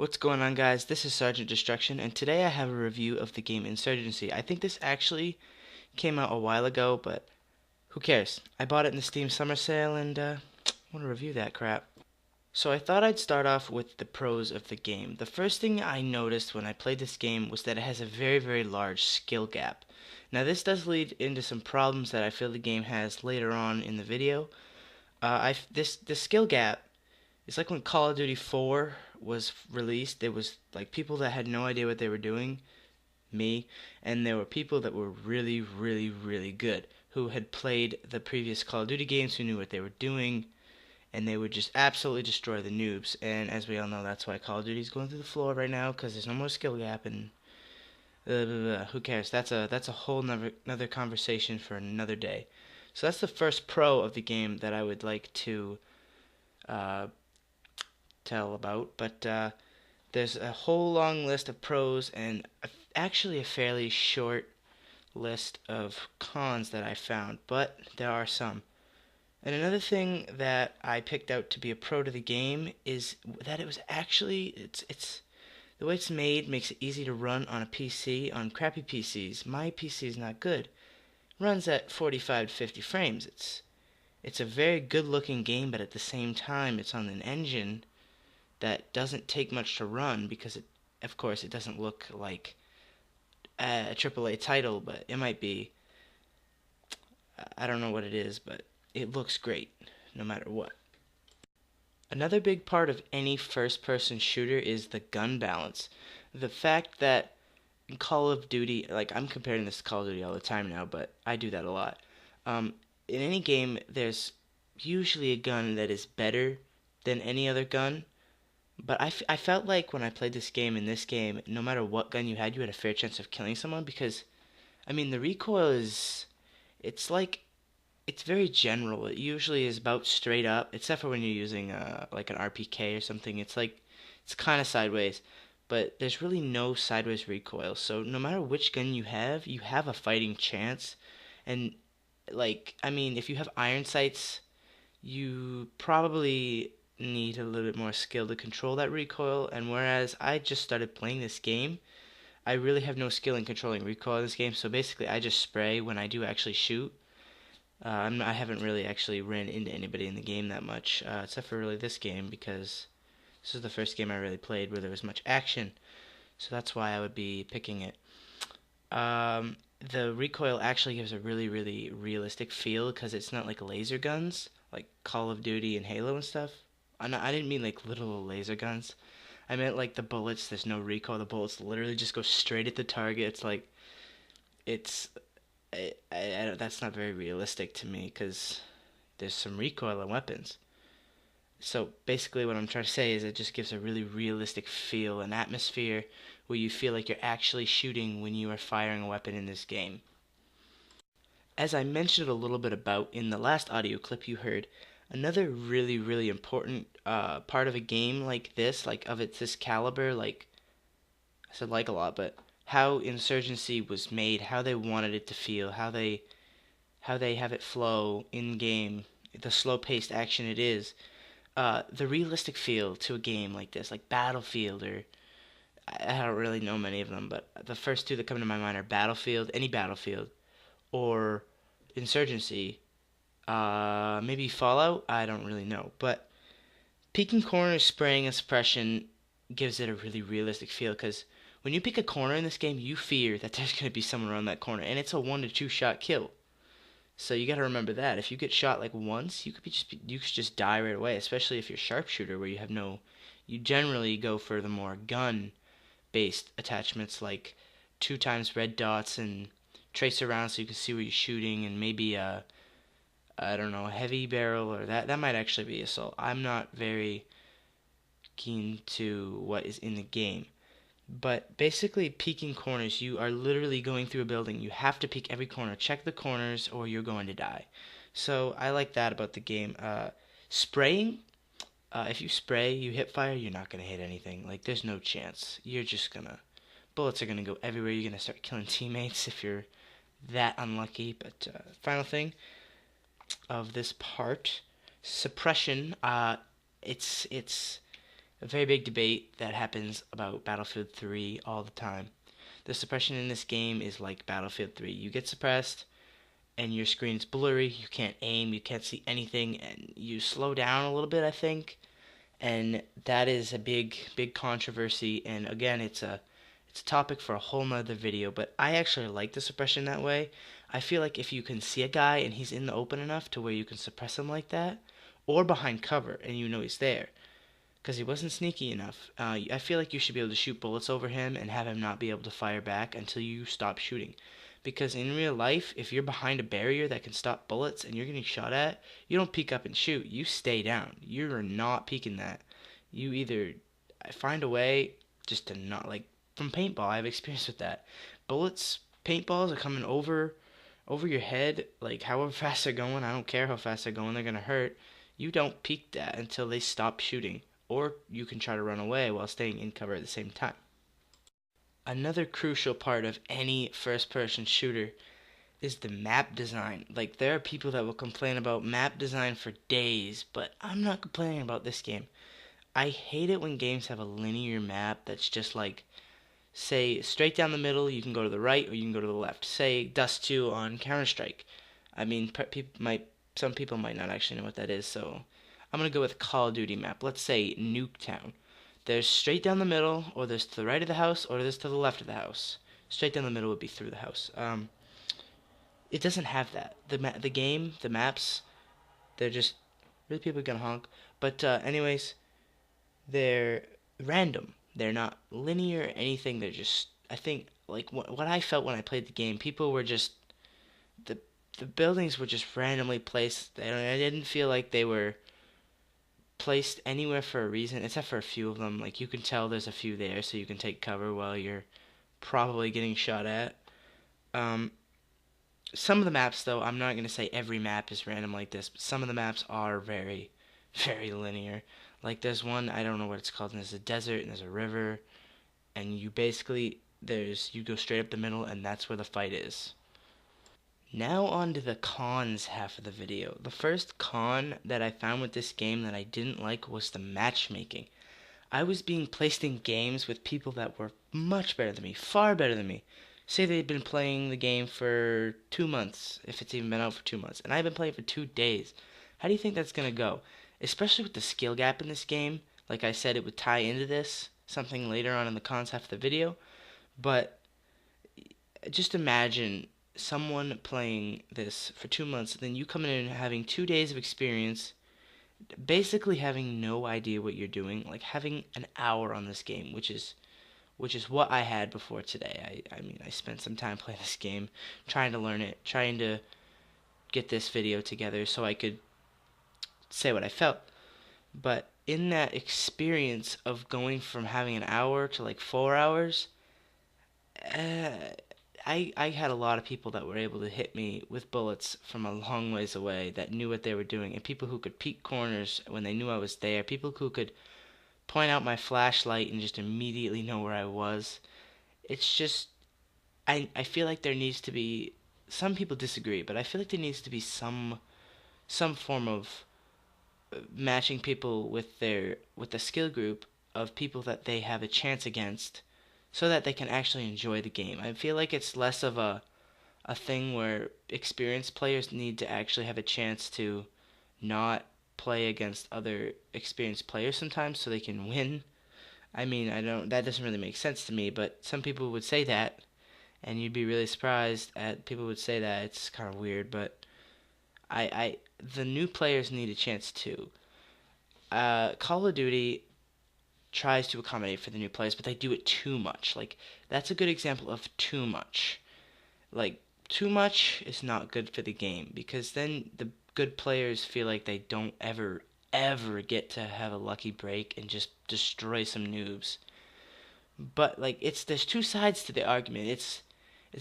What's going on, guys? This is Sergeant Destruction, and today I have a review of the game Insurgency. I think this actually came out a while ago, but who cares? I bought it in the Steam Summer Sale, and I want to review that crap. So I thought I'd start off with the pros of the game. The first thing I noticed when I played this game was that it has a very, very large skill gap. Now this does lead into some problems that I feel the game has later on in the video. This skill gap, it's like when Call of Duty 4 was released, there was like people that had no idea what they were doing, me, and there were people that were really, really, really good who had played the previous Call of Duty games, who knew what they were doing, and they would just absolutely destroy the noobs. And as we all know, that's why Call of Duty is going through the floor right now, because there's no more skill gap, and who cares? That's a whole another conversation for another day. So that's the first pro of the game that I would like to uh, tell about, but there's a whole long list of pros and actually a fairly short list of cons that I found, but there are some. And another thing that I picked out to be a pro to the game is that it was actually it's the way it's made makes it easy to run on a PC on crappy PCs. My PC is not good. Runs at 45 to 50 frames. It's a very good looking game, but at the same time it's on an engine that doesn't take much to run because of course, it doesn't look like a AAA title, but it might be. I don't know what it is, but it looks great no matter what. Another big part of any first-person shooter is the gun balance. The fact that in Call of Duty, like I'm comparing this to Call of Duty all the time now, but I do that a lot. In any game, there's usually a gun that is better than any other gun. But I felt like when I played this game, in this game, no matter what gun you had a fair chance of killing someone because, I mean, the recoil it's like, it's very general. It usually is about straight up, except for when you're using like an RPK or something. It's like, it's kind of sideways, but there's really no sideways recoil. So no matter which gun you have a fighting chance. And like, I mean, if you have iron sights, you probably need a little bit more skill to control that recoil. And whereas I just started playing this game, I really have no skill in controlling recoil in this game. So basically, I just spray when I do actually shoot. I haven't really actually ran into anybody in the game that much, except for really this game because this is the first game I really played where there was much action. So that's why I would be picking it. The recoil actually gives a really, really realistic feel because it's not like laser guns, like Call of Duty and Halo and stuff. I didn't mean like little laser guns. I meant like the bullets. There's no recoil. The bullets literally just go straight at the target. It's like it's that's not very realistic to me because there's some recoil in weapons. So basically, what I'm trying to say is it just gives a really realistic feel, an atmosphere where you feel like you're actually shooting when you are firing a weapon in this game. As I mentioned a little bit about in the last audio clip you heard, another really, really important part of a game like this, like of this caliber, like I said like a lot, but how Insurgency was made, how they wanted it to feel, how they have it flow in game, the slow-paced action it is, the realistic feel to a game like this, like Battlefield or I don't really know many of them, but the first two that come to my mind are Battlefield, any Battlefield, or Insurgency. Maybe Fallout. I don't really know, but peeking corners, spraying, and suppression gives it a really realistic feel. Because when you pick a corner in this game, you fear that there's going to be someone around that corner, and it's a 1 to 2 shot kill. So you got to remember that if you get shot like once, you could just die right away. Especially if you're sharpshooter, where you have no, you generally go for the more gun-based attachments like 2 times red dots and trace around so you can see where you're shooting, and maybe I don't know, a heavy barrel or that might actually be assault. I'm not very keen to what is in the game. But basically, peeking corners, you are literally going through a building. You have to peek every corner. Check the corners or you're going to die. So I like that about the game. Spraying, if you spray, you hip fire, you're not going to hit anything. Like, there's no chance. You're just going to, bullets are going to go everywhere. You're going to start killing teammates if you're that unlucky. But final thing of this part, suppression, it's a very big debate that happens about Battlefield 3 all the time. The suppression in this game is like Battlefield 3. You get suppressed, and your screen's blurry, you can't aim, you can't see anything, and you slow down a little bit, I think. And that is a big controversy, and again, it's a topic for a whole nother video, but I actually like the suppression that way. I feel like if you can see a guy and he's in the open enough to where you can suppress him like that, or behind cover and you know he's there, because he wasn't sneaky enough. I feel like you should be able to shoot bullets over him and have him not be able to fire back until you stop shooting. Because in real life, if you're behind a barrier that can stop bullets and you're getting shot at, you don't peek up and shoot. You stay down. You're not peeking that. You either find a way just to not, like, from paintball, I have experience with that. Bullets, paintballs are coming over your head, like however fast they're going. I don't care how fast they're going, they're gonna hurt. You don't peek that until they stop shooting, or you can try to run away while staying in cover at the same time. Another crucial part of any first-person shooter is the map design. Like, there are people that will complain about map design for days, but I'm not complaining about this game. I hate it when games have a linear map that's just like, say, straight down the middle, you can go to the right or you can go to the left. Say Dust 2 on Counter-Strike. I mean, some people might not actually know what that is, so I'm going to go with Call of Duty map. Let's say Nuketown. There's straight down the middle, or there's to the right of the house, or there's to the left of the house. Straight down the middle would be through the house. It doesn't have that. The maps, they're just, really people are gonna honk. But anyways, they're random. They're not linear or anything. They're just, I think, like what I felt when I played the game. People were just the the buildings were just randomly placed. I didn't feel like they were placed anywhere for a reason, except for a few of them. Like, you can tell there's a few there, so you can take cover while you're probably getting shot at. Um, some of the maps, though, I'm not going to say every map is random like this, but some of the maps are very, very linear. Like, there's one, I don't know what it's called, and there's a desert, and there's a river, and you basically, you go straight up the middle, and that's where the fight is. Now on to the cons half of the video. The first con that I found with this game that I didn't like was the matchmaking. I was being placed in games with people that were much better than me, far better than me. Say they'd been playing the game for 2 months, if it's even been out for 2 months, and I've been playing for 2 days. How do you think that's going to go? Especially with the skill gap in this game. Like I said, it would tie into this, something later on in the cons half of the video. But just imagine someone playing this for 2 months, then you coming in and having 2 days of experience, basically having no idea what you're doing, like having an hour on this game, which is what I had before today. I mean, I spent some time playing this game, trying to learn it, trying to get this video together so I could say what I felt. But in that experience of going from having an hour to like 4 hours, uh, I had a lot of people that were able to hit me with bullets from a long ways away that knew what they were doing, and people who could peek corners when they knew I was there, people who could point out my flashlight and just immediately know where I was. It's just, I feel like there needs to be, some people disagree, but I feel like there needs to be some form of matching people with the skill group of people that they have a chance against, so that they can actually enjoy the game. I feel like it's less of a thing where experienced players need to actually have a chance to not play against other experienced players sometimes so they can win. I mean, that doesn't really make sense to me, but some people would say that, and you'd be really surprised at people would say that. It's kind of weird, but the new players need a chance too. Call of Duty tries to accommodate for the new players, but they do it too much. Like, that's a good example of too much. Like, too much is not good for the game, because then the good players feel like they don't ever get to have a lucky break and just destroy some noobs. But like, there's two sides to the argument. It's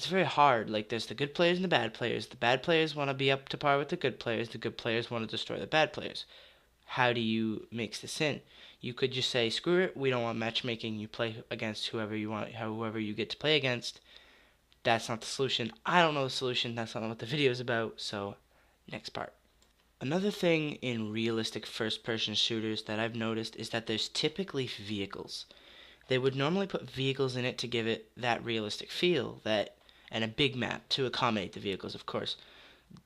very hard. Like, there's the good players and the bad players. The bad players want to be up to par with the good players. The good players want to destroy the bad players. How do you mix this in? You could just say, screw it, we don't want matchmaking. You play against whoever you want, whoever you get to play against. That's not the solution. I don't know the solution. That's not what the video is about. So, next part. Another thing in realistic first-person shooters that I've noticed is that there's typically vehicles. They would normally put vehicles in it to give it that realistic feel, that and a big map to accommodate the vehicles, of course.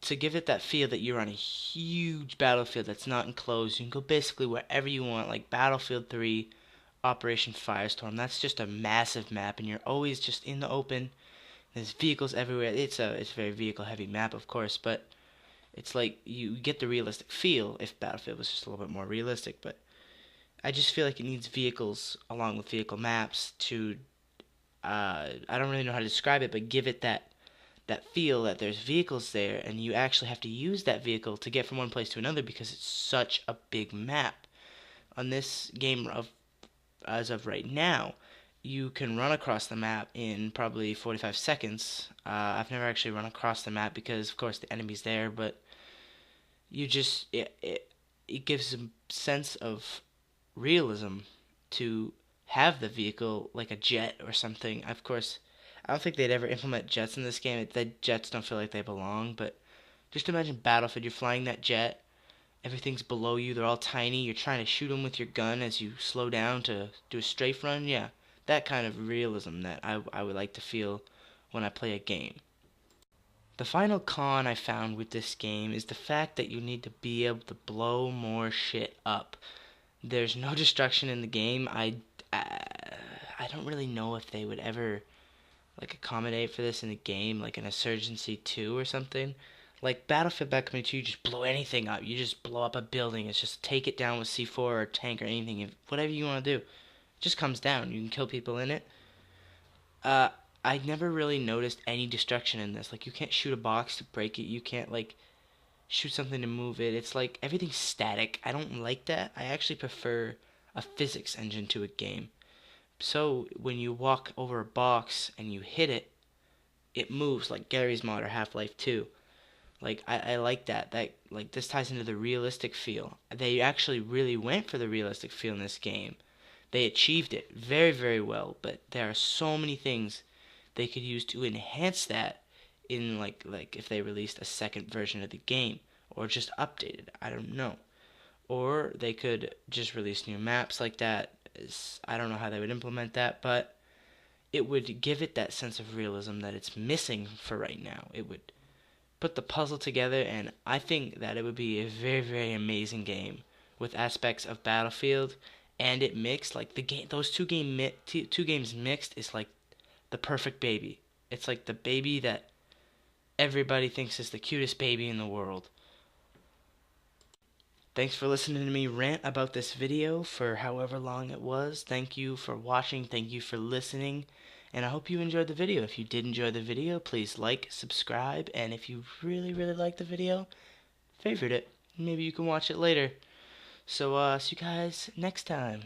To give it that feel that you're on a huge battlefield that's not enclosed. You can go basically wherever you want, like Battlefield 3, Operation Firestorm. That's just a massive map, and you're always just in the open. There's vehicles everywhere. It's a very vehicle heavy map, of course, but it's like you get the realistic feel if Battlefield was just a little bit more realistic. But I just feel like it needs vehicles along with vehicle maps to I don't really know how to describe it, but give it that feel that there's vehicles there, and you actually have to use that vehicle to get from one place to another because it's such a big map. On this game of as of right now, you can run across the map in probably 45 seconds. I've never actually run across the map because, of course, the enemy's there, but you just it gives a sense of realism to have the vehicle like a jet or something. Of course, I don't think they'd ever implement jets in this game. The jets don't feel like they belong, but just imagine Battlefield. You're flying that jet. Everything's below you. They're all tiny. You're trying to shoot them with your gun as you slow down to do a strafe run. Yeah, that kind of realism that I would like to feel when I play a game. The final con I found with this game is the fact that you need to be able to blow more shit up. There's no destruction in the game. I don't really know if they would ever like accommodate for this in the game, like an Insurgency 2 or something. Like Battlefield Bad Company 2, you just blow anything up. You just blow up a building. It's just take it down with C4 or a tank or anything. Whatever you want to do, it just comes down. You can kill people in it. Uh, I never really noticed any destruction in this. Like you can't shoot a box to break it. You can't like shoot something to move it. It's like everything's static. I don't like that. I actually prefer a physics engine to a game. So when you walk over a box and you hit it, it moves like Gary's Mod or Half-Life 2. Like I like that. That like this ties into the realistic feel. They actually really went for the realistic feel in this game. They achieved it very, very well, but there are so many things they could use to enhance that in like if they released a second version of the game or just updated. I don't know. Or they could just release new maps like that. I don't know how they would implement that, but it would give it that sense of realism that it's missing for right now. It would put the puzzle together, and I think that it would be a very, very amazing game with aspects of Battlefield, and it mixed like the game. Those two games mixed is like the perfect baby. It's like the baby that everybody thinks is the cutest baby in the world. Thanks for listening to me rant about this video for however long it was. Thank you for watching. Thank you for listening. And I hope you enjoyed the video. If you did enjoy the video, please like, subscribe, and if you really, really liked the video, favorite it. Maybe you can watch it later. So, see you guys next time.